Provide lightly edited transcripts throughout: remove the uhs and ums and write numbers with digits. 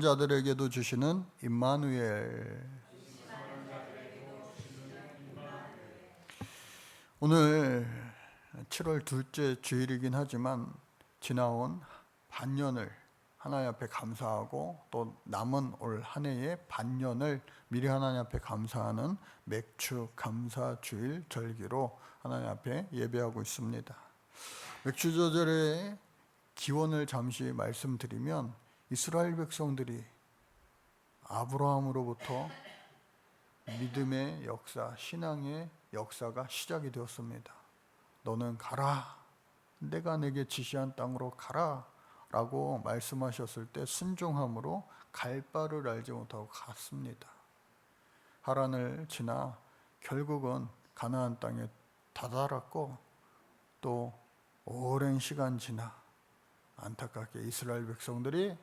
자들에게도 주시는 임마누엘. 오늘 7월 둘째 주일이긴 하지만 지나온 반년을 하나님 앞에 감사하고 또 남은 올 한 해의 반년을 미리 하나님 앞에 감사하는 맥주 감사 주일 절기로 하나님 앞에 예배하고 있습니다. 맥주 저절의 기원을 잠시 말씀드리면 이스라엘 백성들이 아브라함으로부터 믿음의 역사, 신앙의 역사가 시작이 되었습니다. 너는 가라, 내가 내게 지시한 땅으로 가라 라고 말씀하셨을 때 순종함으로 갈 바를 알지 못하고 갔습니다. 하란을 지나 결국은 가나안 땅에 다다랐고 또 오랜 시간 지나 안타깝게 이스라엘 백성들이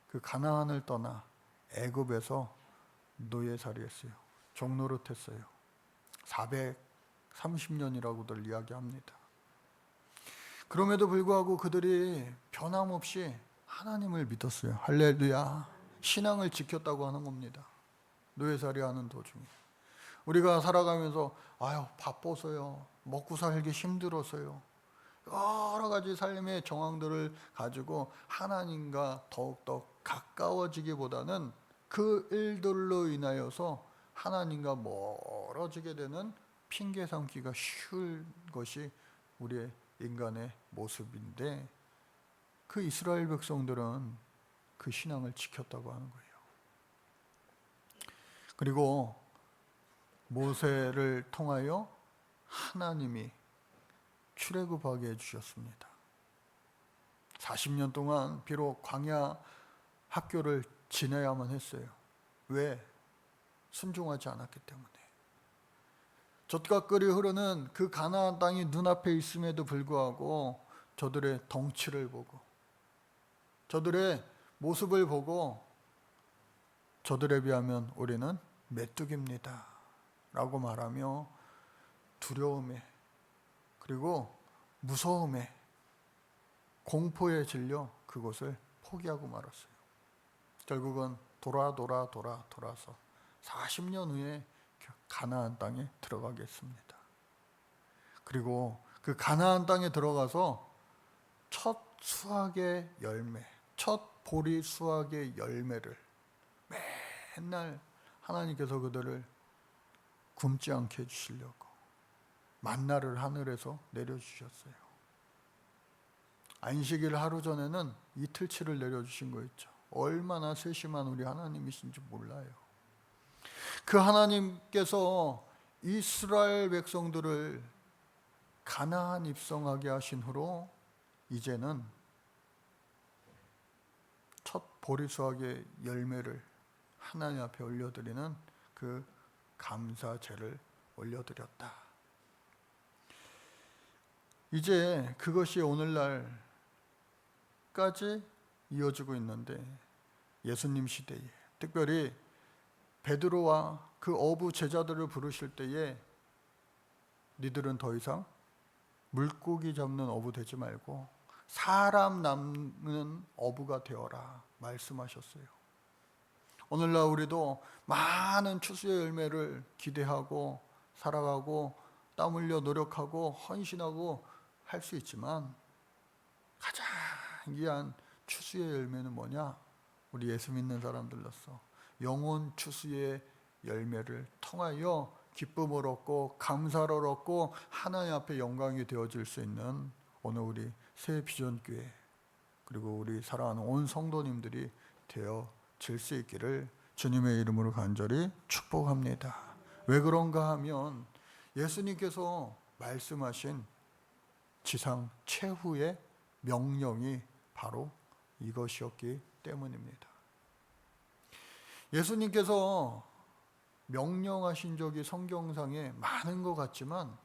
그 가나안을 떠나 애굽에서 노예살이했어요. 종노릇했어요. 430년이라고들 이야기합니다. 그럼에도 불구하고 그들이 변함없이 하나님을 믿었어요. 할렐루야. 신앙을 지켰다고 하는 겁니다. 노예살이하는 도중에 우리가 살아가면서 아유 바빠서요, 먹고 살기 힘들어서요, 여러 가지 삶의 정황들을 가지고 하나님과 더욱더 가까워지기보다는 그 일들로 인하여서 하나님과 멀어지게 되는 핑계 삼기가 쉬울 것이 우리의 인간의 모습인데, 그 이스라엘 백성들은 그 신앙을 지켰다고 하는 거예요. 그리고 모세를 통하여 하나님이 출애굽하게 해주셨습니다. 40년 동안 비록 광야 학교를 지내야만 했어요. 왜? 순종하지 않았기 때문에. 젖과 꿀이 흐르는 그 가나안 땅이 눈앞에 있음에도 불구하고 저들의 덩치를 보고 저들의 모습을 보고 저들에 비하면 우리는 메뚜기입니다 라고 말하며 두려움에 그리고 무서움에 공포에 질려 그곳을 포기하고 말았어요. 결국은 돌아서 40년 후에 가나안 땅에 들어가겠습니다. 그리고 그 가나안 땅에 들어가서 첫 수확의 열매, 첫 보리 수확의 열매를 맨날 하나님께서 그들을 굶지 않게 해주시려고 만나를 하늘에서 내려주셨어요. 안식일 하루 전에는 이틀치를 내려주신 거 있죠. 얼마나 세심한 우리 하나님이신지 몰라요. 그 하나님께서 이스라엘 백성들을 가나안 입성하게 하신 후로 이제는 첫 보리 수확의 열매를 하나님 앞에 올려드리는 그 감사제를 올려드렸다. 이제 그것이 오늘날까지 이어지고 있는데, 예수님 시대에 특별히 베드로와 그 어부 제자들을 부르실 때에 니들은 더 이상 물고기 잡는 어부 되지 말고 사람 남는 어부가 되어라 말씀하셨어요. 오늘날 우리도 많은 추수의 열매를 기대하고 살아가고 땀 흘려 노력하고 헌신하고 할 수 있지만 가장 귀한 추수의 열매는 뭐냐? 우리 예수 믿는 사람들로서 영혼 추수의 열매를 통하여 기쁨을 얻고 감사를 얻고 하나님 앞에 영광이 되어질 수 있는 오늘 우리 새 비전교회 그리고 우리 사랑하는 온 성도님들이 되어질 수 있기를 주님의 이름으로 간절히 축복합니다. 왜 그런가 하면 예수님께서 말씀하신 지상 최후의 명령이 바로 이것이었기 때문입니다. 예수님께서 명령하신 적이 성경상에 많은 것 같지만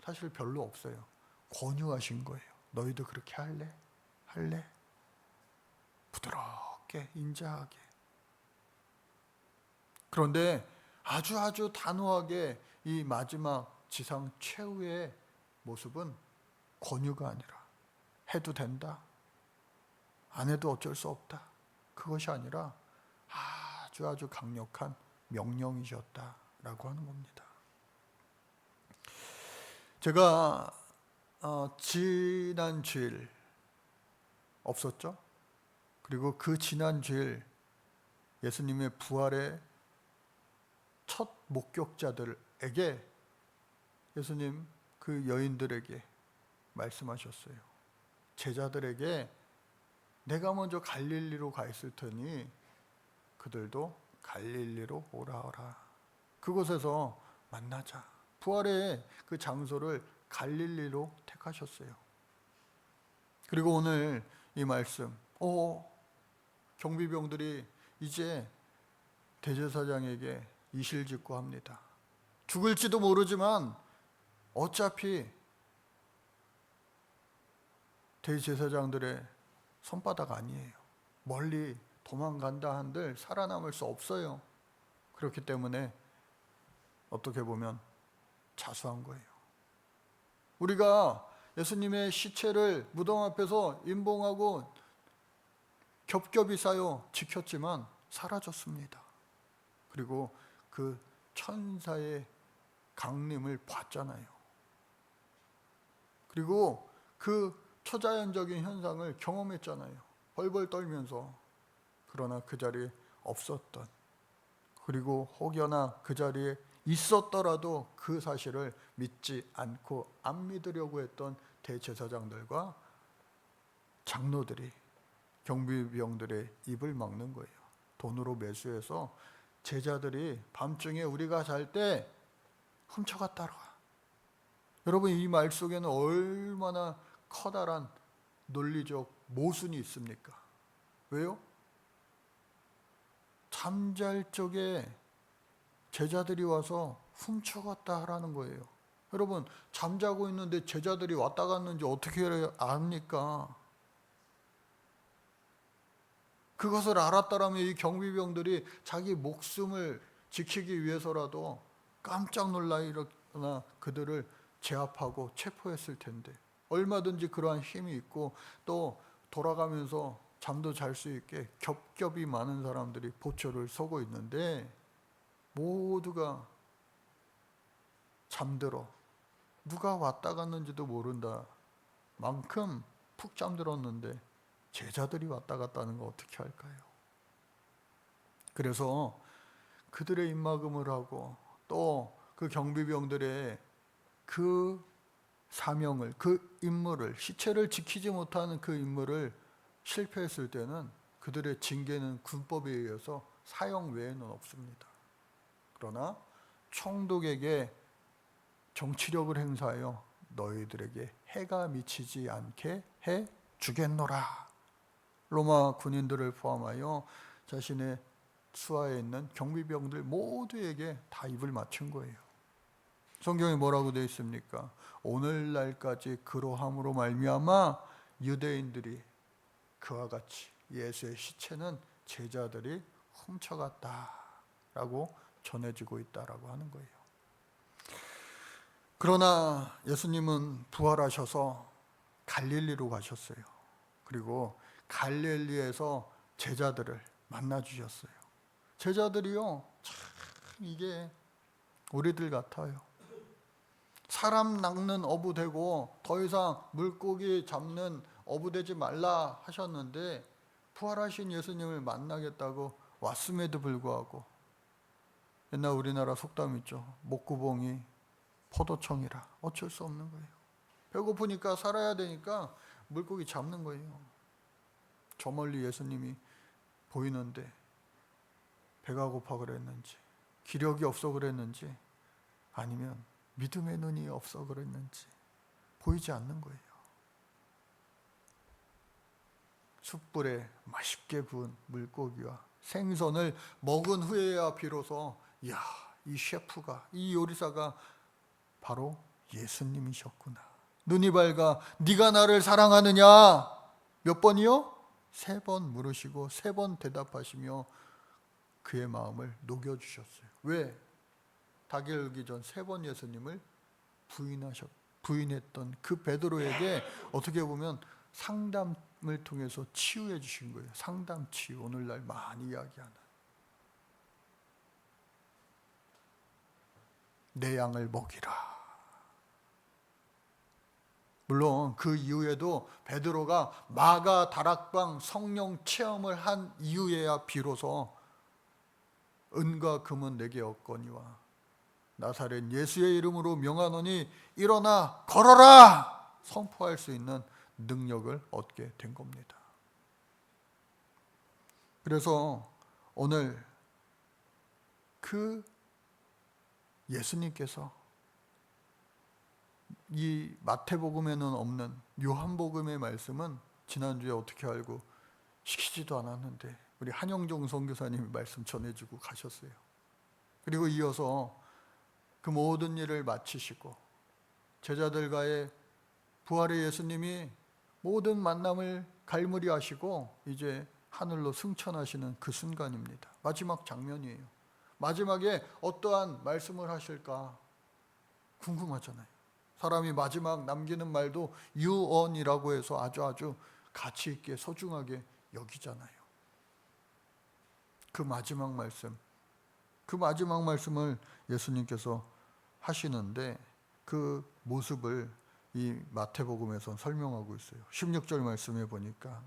사실 별로 없어요. 권유하신 거예요. 너희도 그렇게 할래? 할래? 부드럽게 인자하게. 그런데 아주 단호하게 이 마지막 지상 최후의 모습은 권유가 아니라 해도 된다, 안 해도 어쩔 수 없다, 그것이 아니라 아주 강력한 명령이셨다라고 하는 겁니다. 제가 지난 주일 없었죠? 그리고 그 지난 주일 예수님의 부활의 첫 목격자들에게 예수님 그 여인들에게 말씀하셨어요. 제자들에게 내가 먼저 갈릴리로 가 있을 테니 그들도 갈릴리로 오라 하라. 그곳에서 만나자. 부활의 그 장소를 갈릴리로 택하셨어요. 그리고 오늘 이 말씀, 경비병들이 이제 대제사장에게 이실직고합니다. 죽을지도 모르지만 어차피 대제사장들의 손바닥 아니에요. 멀리 도망간다 한들 살아남을 수 없어요. 그렇기 때문에 어떻게 보면 자수한 거예요. 우리가 예수님의 시체를 무덤 앞에서 임봉하고 겹겹이 쌓여 지켰지만 사라졌습니다. 그리고 그 천사의 강림을 봤잖아요. 그리고 그 초자연적인 현상을 경험했잖아요. 벌벌 떨면서. 그러나 그 자리에 없었던, 그리고 혹여나 그 자리에 있었더라도 그 사실을 믿지 않고 안 믿으려고 했던 대제사장들과 장로들이 경비병들의 입을 막는 거예요. 돈으로 매수해서 제자들이 밤중에 우리가 잘 때 훔쳐갔다라. 여러분, 이 말 속에는 얼마나 커다란 논리적 모순이 있습니까? 왜요? 잠잘 적에 제자들이 와서 훔쳐갔다 하라는 거예요. 여러분, 잠자고 있는데 제자들이 왔다 갔는지 어떻게 압니까? 그것을 알았다라면 이 경비병들이 자기 목숨을 지키기 위해서라도 깜짝 놀라 일어나 그들을 제압하고 체포했을 텐데, 얼마든지 그러한 힘이 있고 또 돌아가면서 잠도 잘 수 있게 겹겹이 많은 사람들이 보초를 서고 있는데 모두가 잠들어 누가 왔다 갔는지도 모른다 만큼 푹 잠들었는데 제자들이 왔다 갔다는 거 어떻게 할까요? 그래서 그들의 입막음을 하고 또 그 경비병들의 그 사명을, 그 임무를, 시체를 지키지 못하는 그 임무를 실패했을 때는 그들의 징계는 군법에 의해서 사형 외에는 없습니다. 그러나 총독에게 정치력을 행사하여 너희들에게 해가 미치지 않게 해 주겠노라. 로마 군인들을 포함하여 자신의 수하에 있는 경비병들 모두에게 다 입을 맞춘 거예요. 성경에 뭐라고 되어 있습니까? 오늘날까지 그러함으로 말미암아 유대인들이 그와 같이 예수의 시체는 제자들이 훔쳐갔다라고 전해지고 있다라고 하는 거예요. 그러나 예수님은 부활하셔서 갈릴리로 가셨어요. 그리고 갈릴리에서 제자들을 만나 주셨어요. 제자들이요, 참 이게 우리들 같아요. 사람 낚는 어부 되고 더 이상 물고기 잡는 어부 되지 말라 하셨는데 부활하신 예수님을 만나겠다고 왔음에도 불구하고 옛날 우리나라 속담 있죠. 목구멍이 포도청이라. 어쩔 수 없는 거예요. 배고프니까 살아야 되니까 물고기 잡는 거예요. 저 멀리 예수님이 보이는데 배가 고파 그랬는지, 기력이 없어 그랬는지, 아니면 믿음의 눈이 없어 그랬는지 보이지 않는 거예요. 숯불에 맛있게 구운 물고기와 생선을 먹은 후에야 비로소 이야, 이 셰프가, 이 요리사가 바로 예수님이셨구나. 눈이 밝아 네가 나를 사랑하느냐? 몇 번이요? 3번 물으시고 3번 대답하시며 그의 마음을 녹여주셨어요. 왜? 닭이 열기 전 3번 예수님을 부인했던 그 베드로에게 어떻게 보면 상담을 통해서 치유해 주신 거예요. 상담 치유, 오늘날 많이 이야기하는. 내 양을 먹이라. 물론 그 이후에도 베드로가 마가 다락방 성령 체험을 한 이후에야 비로소 은과 금은 내게 없거니와 나사렛 예수의 이름으로 명하노니 일어나 걸어라 선포할 수 있는 능력을 얻게 된 겁니다. 그래서 오늘 그 예수님께서 이 마태복음에는 없는 요한복음의 말씀은 지난주에 어떻게 알고 시키지도 않았는데 우리 한영종 선교사님이 말씀 전해주고 가셨어요. 그리고 이어서 그 모든 일을 마치시고 제자들과의 부활의 예수님이 모든 만남을 갈무리하시고 이제 하늘로 승천하시는 그 순간입니다. 마지막 장면이에요. 마지막에 어떠한 말씀을 하실까 궁금하잖아요. 사람이 마지막 남기는 말도 유언이라고 해서 아주 가치 있게 소중하게 여기잖아요. 그 마지막 말씀을 예수님께서 하시는데 그 모습을 이 마태복음에서 설명하고 있어요. 16절 말씀에 보니까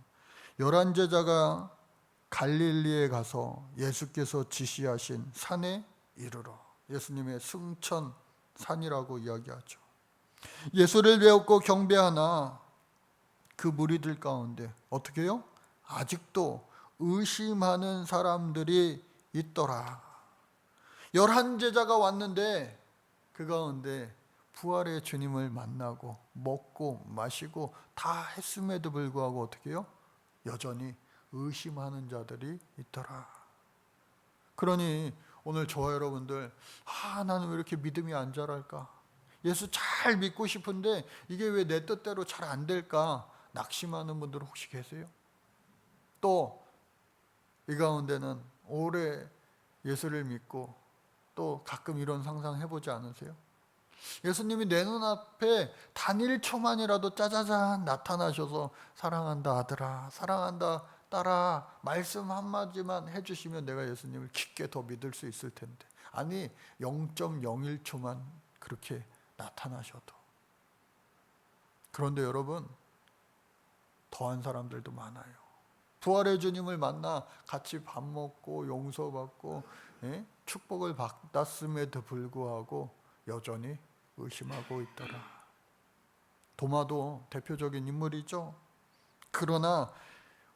11제자가 갈릴리에 가서 예수께서 지시하신 산에 이르러, 예수님의 승천산이라고 이야기하죠. 예수를 외웠고 경배하나 그 무리들 가운데 어떻게 해요? 아직도 의심하는 사람들이 있더라. 11제자가 왔는데 그 가운데 부활의 주님을 만나고 먹고 마시고 다 했음에도 불구하고 어떻게 해요? 여전히 의심하는 자들이 있더라. 그러니 오늘 저와 여러분들 나는 왜 이렇게 믿음이 안 자랄까? 예수 잘 믿고 싶은데 이게 왜 내 뜻대로 잘 안 될까? 낙심하는 분들 혹시 계세요? 또 이 가운데는 오래 예수를 믿고 또 가끔 이런 상상 해보지 않으세요? 예수님이 내 눈앞에 단 1초만이라도 짜자잔 나타나셔서 사랑한다 아들아, 사랑한다 딸아 말씀 한마디만 해주시면 내가 예수님을 깊게 더 믿을 수 있을 텐데 아니 0.01초만 그렇게 나타나셔도. 그런데 여러분 더한 사람들도 많아요. 부활의 주님을 만나 같이 밥 먹고 용서받고 축복을 받았음에도 불구하고 여전히 의심하고 있더라. 도마도 대표적인 인물이죠. 그러나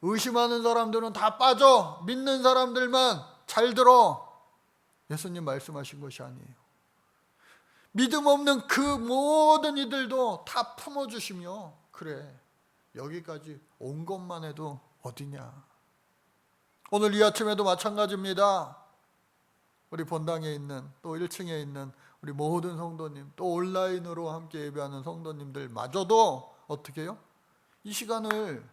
의심하는 사람들은 다 빠져 믿는 사람들만 잘 들어. 예수님 말씀하신 것이 아니에요. 믿음 없는 그 모든 이들도 다 품어주시며 그래 여기까지 온 것만 해도 어디냐. 오늘 이 아침에도 마찬가지입니다. 우리 본당에 있는 또 1층에 있는 우리 모든 성도님 또 온라인으로 함께 예배하는 성도님들 마저도 어떻게 해요? 이 시간을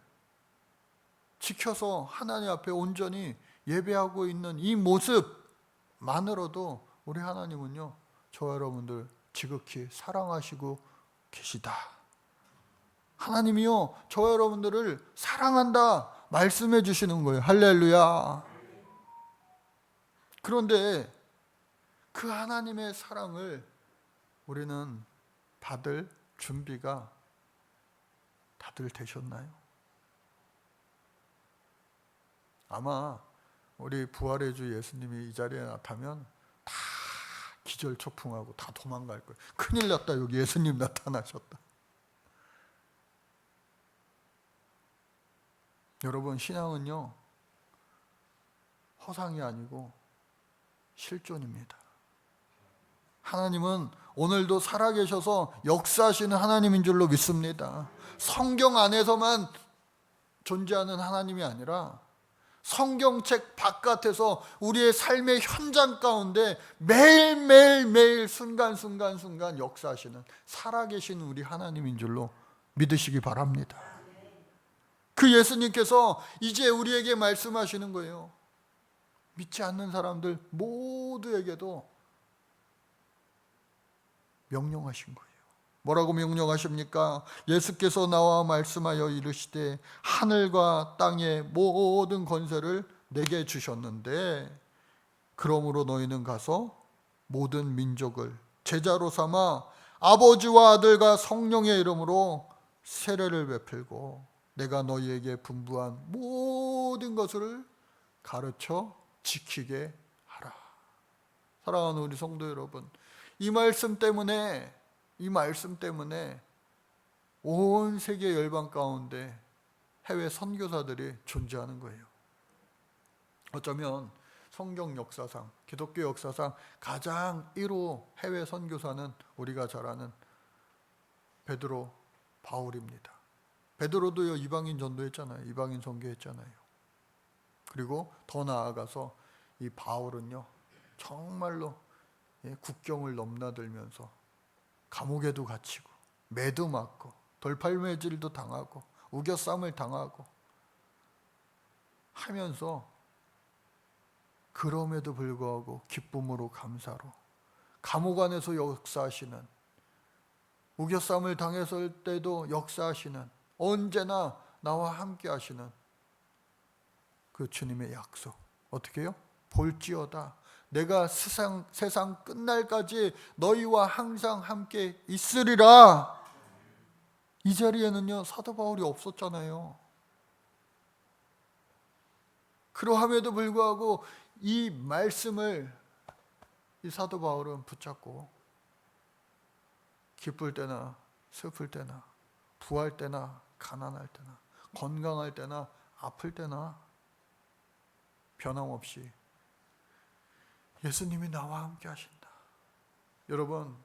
지켜서 하나님 앞에 온전히 예배하고 있는 이 모습만으로도 우리 하나님은요 저와 여러분들 지극히 사랑하시고 계시다. 하나님이요 저와 여러분들을 사랑한다 말씀해 주시는 거예요. 할렐루야. 그런데 그 하나님의 사랑을 우리는 받을 준비가 다들 되셨나요? 아마 우리 부활의 주 예수님이 이 자리에 나타나면 다 기절초풍하고 다 도망갈 거예요. 큰일 났다 여기 예수님 나타나셨다. 여러분 신앙은요 허상이 아니고 실존입니다. 하나님은 오늘도 살아계셔서 역사하시는 하나님인 줄로 믿습니다. 성경 안에서만 존재하는 하나님이 아니라 성경책 바깥에서 우리의 삶의 현장 가운데 매일 순간 역사하시는 살아계신 우리 하나님인 줄로 믿으시기 바랍니다. 그 예수님께서 이제 우리에게 말씀하시는 거예요. 믿지 않는 사람들 모두에게도 명령하신 거예요. 뭐라고 명령하십니까? 예수께서 나와 말씀하여 이르시되 하늘과 땅의 모든 권세를 내게 주셨는데 그러므로 너희는 가서 모든 민족을 제자로 삼아 아버지와 아들과 성령의 이름으로 세례를 베풀고 내가 너희에게 분부한 모든 것을 가르쳐 지키게 하라. 사랑하는 우리 성도 여러분, 이 말씀 때문에 온 세계 열방 가운데 해외 선교사들이 존재하는 거예요. 어쩌면 성경 역사상, 기독교 역사상 가장 1호 해외 선교사는 우리가 잘 아는 베드로, 바울입니다. 베드로도요, 이방인 전도했잖아요. 이방인 선교했잖아요. 그리고 더 나아가서 이 바울은요, 정말로 국경을 넘나들면서 감옥에도 갇히고 매도 맞고 돌팔매질도 당하고 우겨쌈을 당하고 하면서 그럼에도 불구하고 기쁨으로 감사로 감옥 안에서 역사하시는, 우겨쌈을 당했을 때도 역사하시는, 언제나 나와 함께 하시는 그 주님의 약속, 어떻게 해요? 볼지어다 내가 세상 끝날까지 너희와 항상 함께 있으리라. 이 자리에는요, 사도 바울이 없었잖아요. 그러함에도 불구하고 이 말씀을 이 사도 바울은 붙잡고 기쁠 때나 슬플 때나 부할 때나 가난할 때나 건강할 때나 아플 때나 변함없이 예수님이 나와 함께 하신다. 여러분,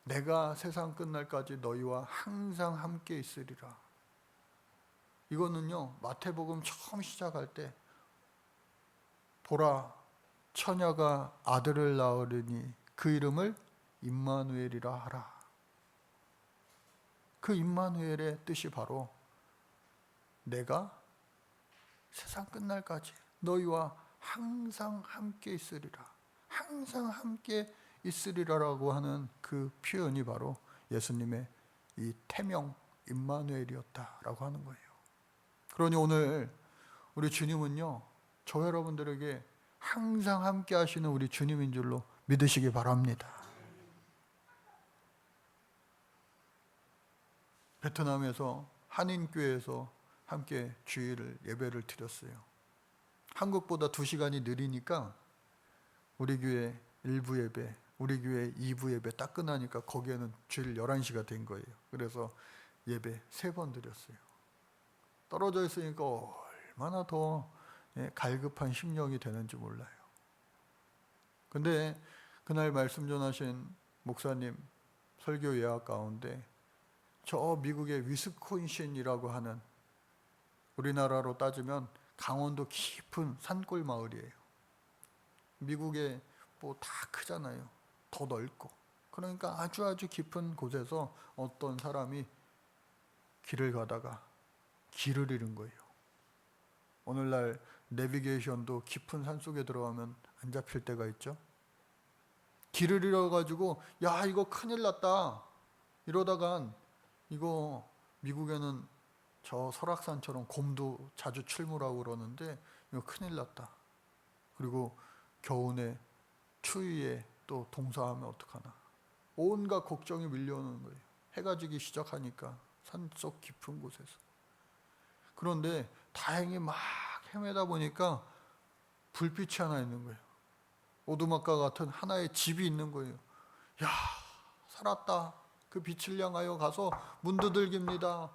내가 세상 끝날까지 너희와 항상 함께 있으리라. 이거는요, 마태복음 처음 시작할 때 보라, 처녀가 아들을 낳으리니 그 이름을 임마누엘이라 하라. 그 임마누엘의 뜻이 바로 내가 세상 끝날까지 너희와 항상 함께 있으리라. 항상 함께 있으리라라고 하는 그 표현이 바로 예수님의 이 태명 임마누엘이었다라고 하는 거예요. 그러니 오늘 우리 주님은요, 저 여러분들에게 항상 함께 하시는 우리 주님인 줄로 믿으시기 바랍니다. 베트남에서 한인교회에서 함께 주일 예배를 드렸어요. 한국보다 2시간이 느리니까 우리 교회 1부 예배, 우리 교회 2부 예배 딱 끝나니까 거기에는 주일 11시가 된 거예요. 그래서 예배 3번 드렸어요. 떨어져 있으니까 얼마나 더 갈급한 심령이 되는지 몰라요. 근데 그날 말씀 전하신 목사님 설교 예약 가운데 저 미국의 위스콘신이라고 하는, 우리나라로 따지면 강원도 깊은 산골 마을이에요. 미국에 뭐 다 크잖아요. 더 넓고. 그러니까 아주 깊은 곳에서 어떤 사람이 길을 가다가 길을 잃은 거예요. 오늘날 내비게이션도 깊은 산속에 들어가면 안 잡힐 때가 있죠. 길을 잃어가지고 야, 이거 큰일 났다 이러다간, 이거 미국에는 저 설악산처럼 곰도 자주 출몰하고 그러는데 이거 큰일 났다. 그리고 겨우내 추위에 또 동사하면 어떡하나. 온갖 걱정이 밀려오는 거예요. 해가 지기 시작하니까 산속 깊은 곳에서. 그런데 다행히 막 헤매다 보니까 불빛이 하나 있는 거예요. 오두막과 같은 하나의 집이 있는 거예요. 야, 살았다. 그 빛을 향하여 가서 문 두들깁니다.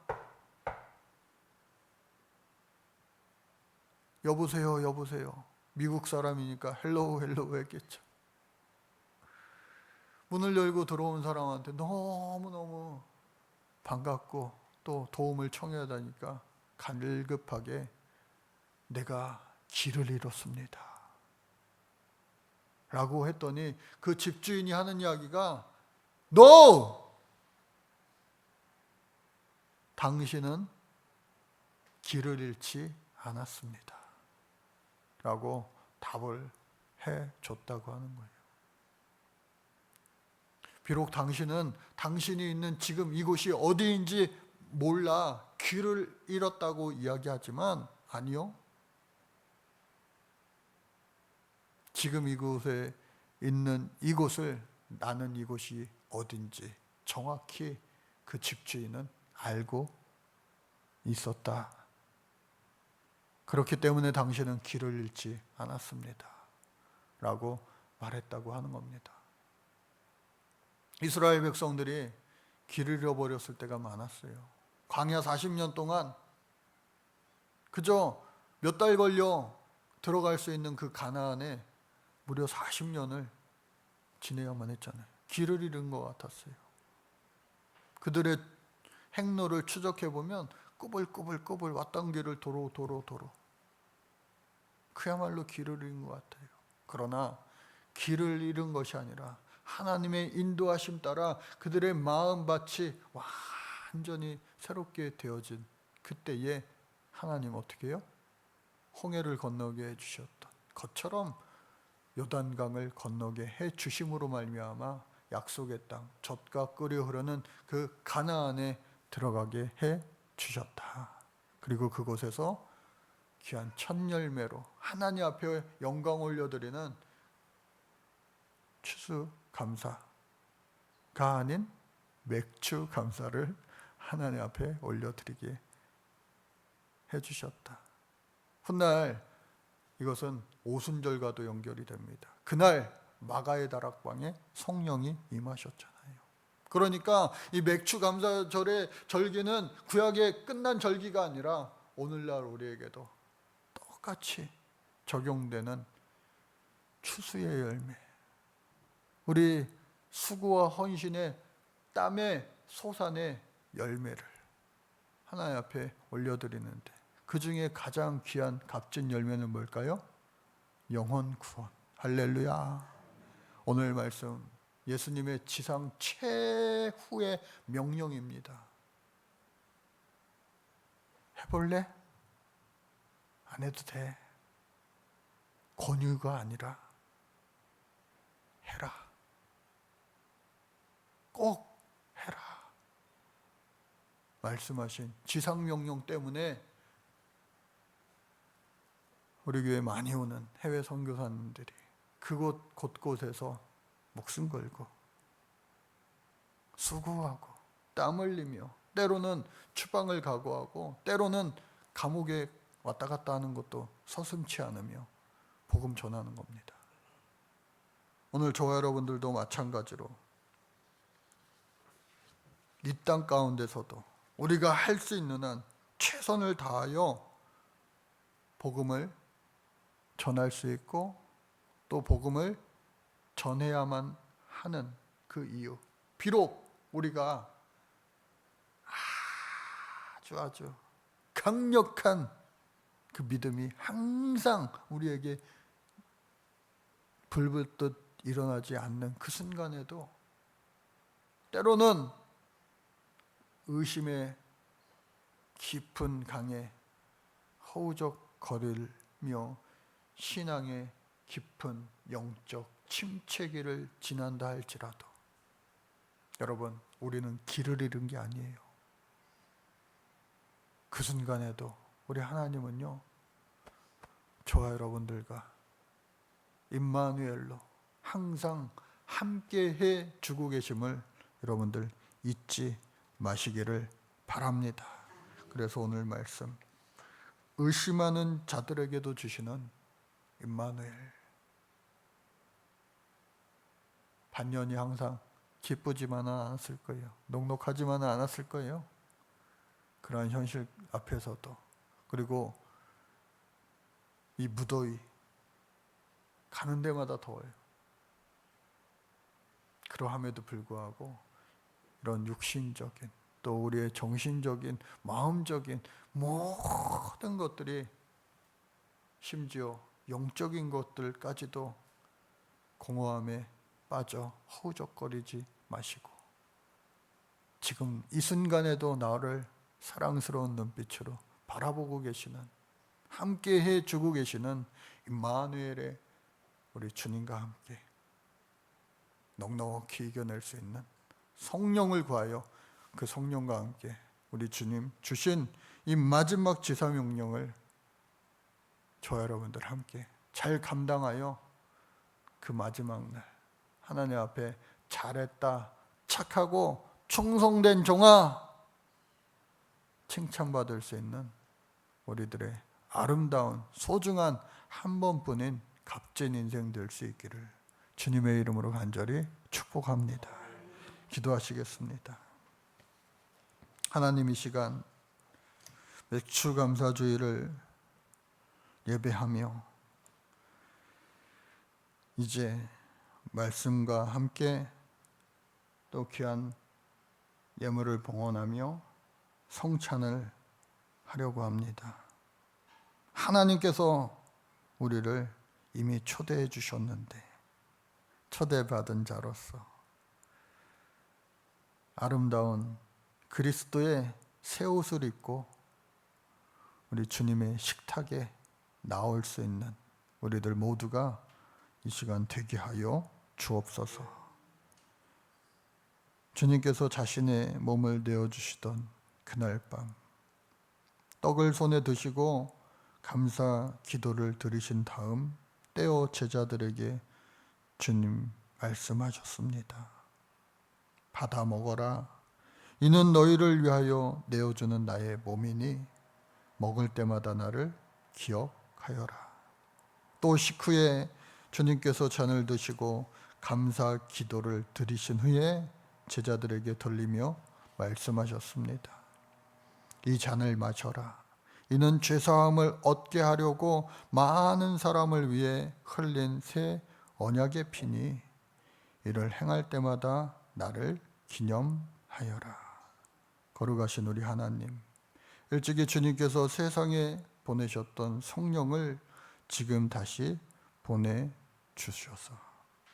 여보세요, 여보세요. 미국 사람이니까 헬로우 헬로우 했겠죠. 문을 열고 들어온 사람한테 너무너무 반갑고 또 도움을 청하다니까 갈급하게 내가 길을 잃었습니다 라고 했더니 그 집주인이 하는 이야기가 No! 당신은 길을 잃지 않았습니다 라고 답을 해줬다고 하는 거예요. 비록 당신은 당신이 있는 지금 이곳이 어디인지 몰라 길을 잃었다고 이야기하지만 아니요. 지금 이곳에 있는 이곳을, 나는 이곳이 어딘지 정확히 그 집주인은 알고 있었다. 그렇기 때문에 당신은 길을 잃지 않았습니다 라고 말했다고 하는 겁니다. 이스라엘 백성들이 길을 잃어버렸을 때가 많았어요. 광야 40년 동안 그저 몇 달 걸려 들어갈 수 있는 그 가나안에 무려 40년을 지내야만 했잖아요. 길을 잃은 것 같았어요. 그들의 행로를 추적해보면 꾸불꾸불 왔던 길을 도로 그야말로 길을 잃은 것 같아요. 그러나 길을 잃은 것이 아니라 하나님의 인도하심 따라 그들의 마음밭이 완전히 새롭게 되어진 그때에 하나님 어떻게 해요? 홍해를 건너게 해주셨던 것처럼 요단강을 건너게 해주심으로 말미암아 약속의 땅, 젖과 꿀이 흐르는 그 가나안에 들어가게 해주셨다. 그리고 그곳에서 귀한 첫 열매로 하나님 앞에 영광 올려드리는 추수감사가 아닌 맥주감사를 하나님 앞에 올려드리게 해주셨다. 훗날 이것은 오순절과도 연결이 됩니다. 그날 마가의 다락방에 성령이 임하셨잖아요. 그러니까 이 맥주감사절의 절기는 구약의 끝난 절기가 아니라 오늘날 우리에게도 똑같이 적용되는 추수의 열매, 우리 수고와 헌신의 땀의 솟아내 열매를 하나님 앞에 올려드리는데 그 중에 가장 귀한 값진 열매는 뭘까요? 영혼 구원. 할렐루야. 오늘 말씀 예수님의 지상 최후의 명령입니다. 해볼래? 안 해도 돼. 권유가 아니라 해라. 꼭 해라. 말씀하신 지상 명령 때문에 우리 교회 많이 오는 해외 선교사님들이 그곳 곳곳에서 목숨 걸고 수고하고 땀 흘리며 때로는 추방을 각오하고 때로는 감옥에 왔다 갔다 하는 것도 서슴지 않으며 복음 전하는 겁니다. 오늘 저와 여러분들도 마찬가지로 이 땅 가운데서도 우리가 할 수 있는 한 최선을 다하여 복음을 전할 수 있고 또 복음을 전해야만 하는 그 이유, 비록 우리가 아주 강력한 그 믿음이 항상 우리에게 불붙듯 일어나지 않는 그 순간에도 때로는 의심의 깊은 강에 허우적거리며 신앙의 깊은 영적 침체기를 지난다 할지라도 여러분, 우리는 길을 잃은 게 아니에요. 그 순간에도 우리 하나님은요, 저와 여러분들과 임마누엘로 항상 함께해 주고 계심을 여러분들 잊지 마시기를 바랍니다. 그래서 오늘 말씀, 의심하는 자들에게도 주시는 임마누엘, 반년이 항상 기쁘지만은 않았을 거예요. 녹록하지만은 않았을 거예요. 그러한 현실 앞에서도, 그리고 이 무더위 가는 데마다 더워요. 그러함에도 불구하고 이런 육신적인 또 우리의 정신적인 마음적인 모든 것들이 심지어 영적인 것들까지도 공허함에 빠져 허우적거리지 마시고 지금 이 순간에도 나를 사랑스러운 눈빛으로 바라보고 계시는, 함께해 주고 계시는 임마누엘의 우리 주님과 함께 넉넉히 이겨낼 수 있는 성령을 구하여 그 성령과 함께 우리 주님 주신 이 마지막 지사명령을 저와 여러분들 함께 잘 감당하여 그 마지막 날 하나님 앞에 잘했다, 착하고 충성된 종아, 칭찬받을 수 있는 우리들의 아름다운 소중한 한 번뿐인 값진 인생 될 수 있기를 주님의 이름으로 간절히 축복합니다. 기도하시겠습니다. 하나님, 이 시간 맥추감사주의를 예배하며 이제 말씀과 함께 또 귀한 예물을 봉헌하며 성찬을 하려고 합니다. 하나님께서 우리를 이미 초대해 주셨는데 초대받은 자로서 아름다운 그리스도의 새 옷을 입고 우리 주님의 식탁에 나올 수 있는 우리들 모두가 이 시간 되게 하여 주옵소서. 주님께서 자신의 몸을 내어주시던 그날 밤 떡을 손에 드시고 감사 기도를 드리신 다음 떼어 제자들에게 주님 말씀하셨습니다. 받아 먹어라. 이는 너희를 위하여 내어주는 나의 몸이니 먹을 때마다 나를 기억하여라. 또 식후에 주님께서 잔을 드시고 감사 기도를 드리신 후에 제자들에게 돌리며 말씀하셨습니다. 이 잔을 마셔라. 이는 죄사함을 얻게 하려고 많은 사람을 위해 흘린 새 언약의 피니 이를 행할 때마다 나를 기념하여라. 거룩하신 우리 하나님, 일찍이 주님께서 세상에 보내셨던 성령을 지금 다시 보내주셔서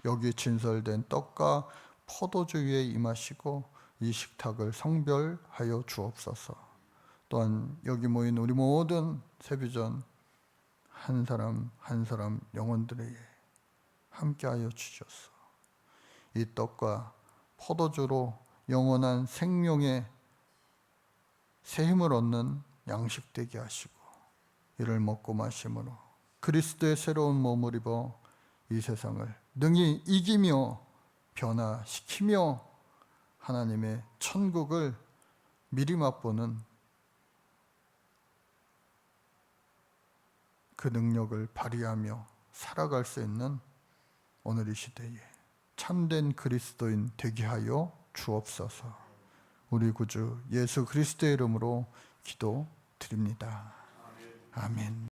여기 진설된 떡과 포도주 위에 임하시고 이 식탁을 성별하여 주옵소서. 또한 여기 모인 우리 모든 세비전 한 사람 한 사람 영혼들에게 함께하여 주셔서 이 떡과 포도주로 영원한 생명의 새 힘을 얻는 양식 되게 하시고 이를 먹고 마심으로 그리스도의 새로운 몸을 입어 이 세상을 능히 이기며 변화시키며 하나님의 천국을 미리 맛보는 그 능력을 발휘하며 살아갈 수 있는 오늘 이 시대에 참된 그리스도인 되게 하여 주옵소서. 우리 구주 예수 그리스도의 이름으로 기도드립니다. 아멘.